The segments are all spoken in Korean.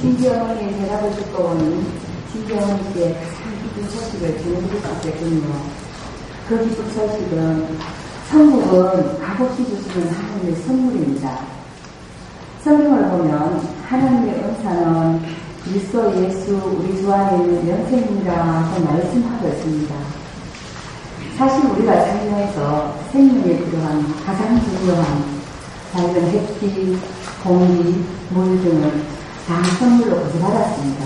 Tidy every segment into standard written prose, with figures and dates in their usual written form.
진기 어머니의 대답을 듣고 보니 진기 어머니께 가장 기쁜 소식을 전해드릴 수 있겠군요. 그 기쁜 소식은 천국은 값없이 주시는 하나님의 선물입니다. 성경을 보면 하나님의 은사는 그리스도 예수 우리 주 안에 있는 영생이라고 말씀하고 있습니다. 사실 우리가 살면서 생명에 필요한 가장 중요한 밝은 햇빛, 공기, 물 등을 다 선물로 거저받았습니다.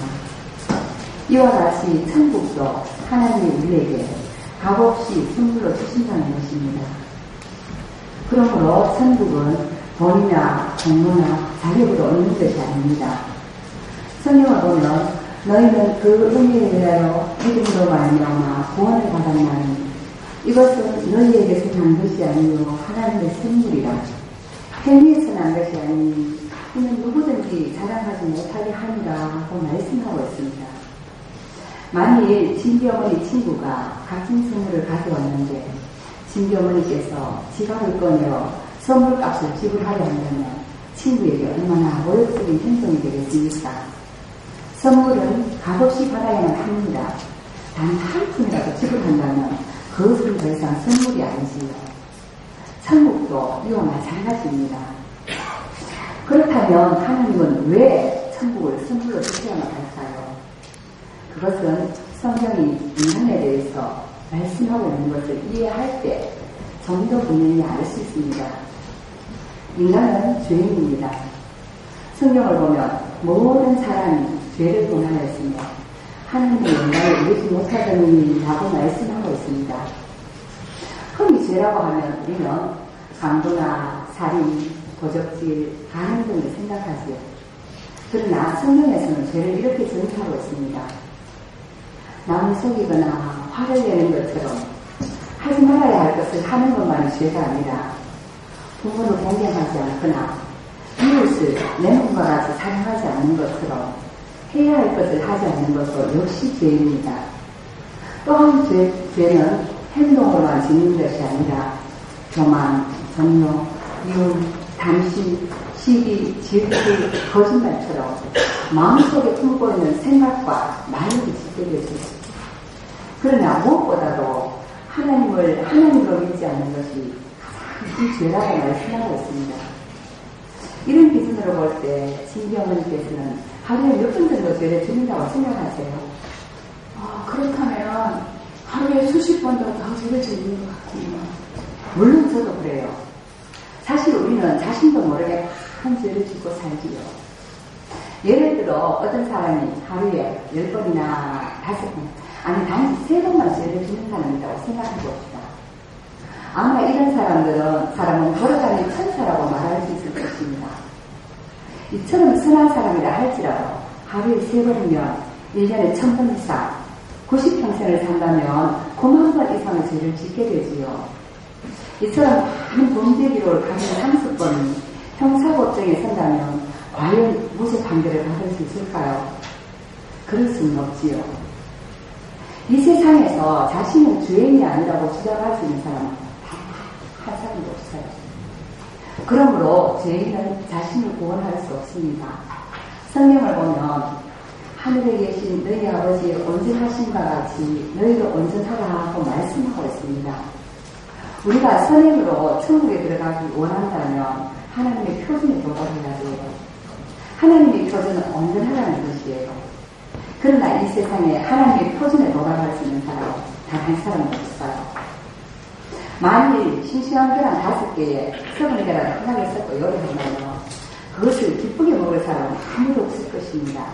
이와 같이 천국도 하나님이 우리에게 값없이 선물로 주신다는 것입니다. 그러므로 천국은 돈이나 공로나 자격으로 얻는 것이 아닙니다. 성경을 보면 너희는 그 은혜에 대하여 믿음으로 말미암아 구원을 받았나니 이것은 너희에게서 난 것이 아니요 하나님의 선물이라. 행위에서 난 것이 아니니 이는 누구든지 자랑하지 못하게 하니라고 말씀하고 있습니다. 만일 진기 어머니 친구가 값진 선물을 가져왔는데 진기 어머니께서 지갑을 꺼내어 선물값을 지불하려 한다면 친구에게 얼마나 모욕적인 행동이 되겠습니까? 선물은 값없이 받아야만 합니다. 단 한 푼이라도 지불한다면 그것은 더 이상 선물이 아니지요. 천국도 이와 마찬가지입니다. 그렇다면 하나님은 왜 천국을 선물로 주셔야만 할까요? 그것은 성경이 인간에 대해서 말씀하고 있는 것을 이해할 때 좀 더 분명히 알 수 있습니다. 인간은 죄인입니다. 성경을 보면 모든 사람이 죄를 범하였으며 하나님의 영광을 이루지 못하더니라고 말씀하고 있습니다. 흔히 죄라고 하면 우리는 강도나 살인, 도적질, 간음 등을 생각하지요. 그러나 성경에서는 죄를 이렇게 정의하고 있습니다. 남을 속이거나 화를 내는 것처럼 하지 말아야 할 것을 하는 것만이 죄가 아니라 부모를 공경하지 않거나 이웃을 내 몸과 같이 사랑하지 않는 것처럼 해야 할 것을 하지 않는 것도 역시 죄입니다. 또한 죄는 행동으로만 짓는 것이 아니라 교만, 전욕, 미움, 담심, 시기, 질투, 거짓말처럼 마음속에 품고 있는 생각과 말을 짓게 되죠. 그러나 무엇보다도 하나님으로 믿지 않는 것이 가장 이 죄라고 말씀하고 있습니다. 이런 기준으로 볼 때 진기 어머니께서는 하루에 몇 번 정도 죄를 지는다고 생각하세요? 그렇다면 하루에 수십 번도 더 죄를 지는 것 같군요. 물론 저도 그래요. 사실 우리는 자신도 모르게 큰 죄를 짓고 살지요. 예를 들어 어떤 사람이 하루에 10번이나 5번, 아니 단지 3번만 죄를 짓는 사람이라고 생각해 봅시다. 아마 이런 사람은 걸어다니는 천사라고 말할 수 있을 것입니다. 이처럼 선한 사람이라 할지라도 하루에 3번이면 1년에 1000번 이상 90평생을 산다면 90,000번 이상의 죄를 짓게 되지요. 이처럼 많은 범죄 기록을 가진 30번이 형사법정에 선다면 과연 무죄 판결을 받을 수 있을까요? 그럴 수는 없지요. 이 세상에서 자신은 죄인이 아니라고 주장할 수 있는 사람은 단 한 사람도 없어요. 그러므로 죄인은 자신을 구원할 수 없습니다. 성경을 보면 하늘에 계신 너희 아버지의 온전하심과 같이 너희도 온전하라고 말씀하고 있습니다. 우리가 선행으로 천국에 들어가기 원한다면 하나님의 표준에 도달해야 돼요. 하나님의 표준은 온전하라는 것이에요. 그러나 이 세상에 하나님의 표준에 도달할 수 있는 사람은 단 한 사람도 없어요. 만일 싱싱한 계란 5개에 썩은 계란을 하나에 섞고 요리한다면 그것을 기쁘게 먹을 사람은 아무도 없을 것입니다.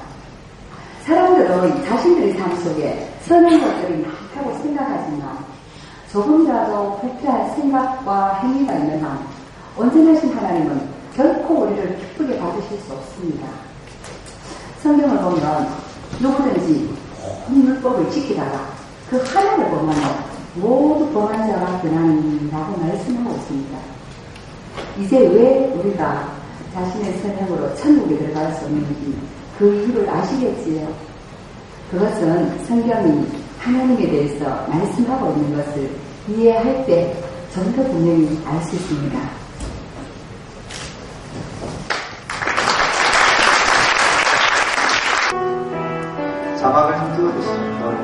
사람들은 자신들의 삶 속에 선한 것들이 많다고 생각하지만 조금이라도 불필요한 생각과 행위가 있는 한 온전하신 하나님은 결코 우리를 기쁘게 받으실 수 없습니다. 성경을 보면 누구든지 온 율법을 지키다가 그 하나를 범하면 모두 범한 자가 되나니라고 말씀하고 있습니다. 이제 왜 우리가 자신의 선행으로 천국에 들어갈 수 없는지 그 이유를 아시겠지요? 그것은 성경이 하나님에 대해서 말씀하고 있는 것을 이해할 때 좀 더 분명히 알 수 있습니다. 자막을 좀 띄워주시죠.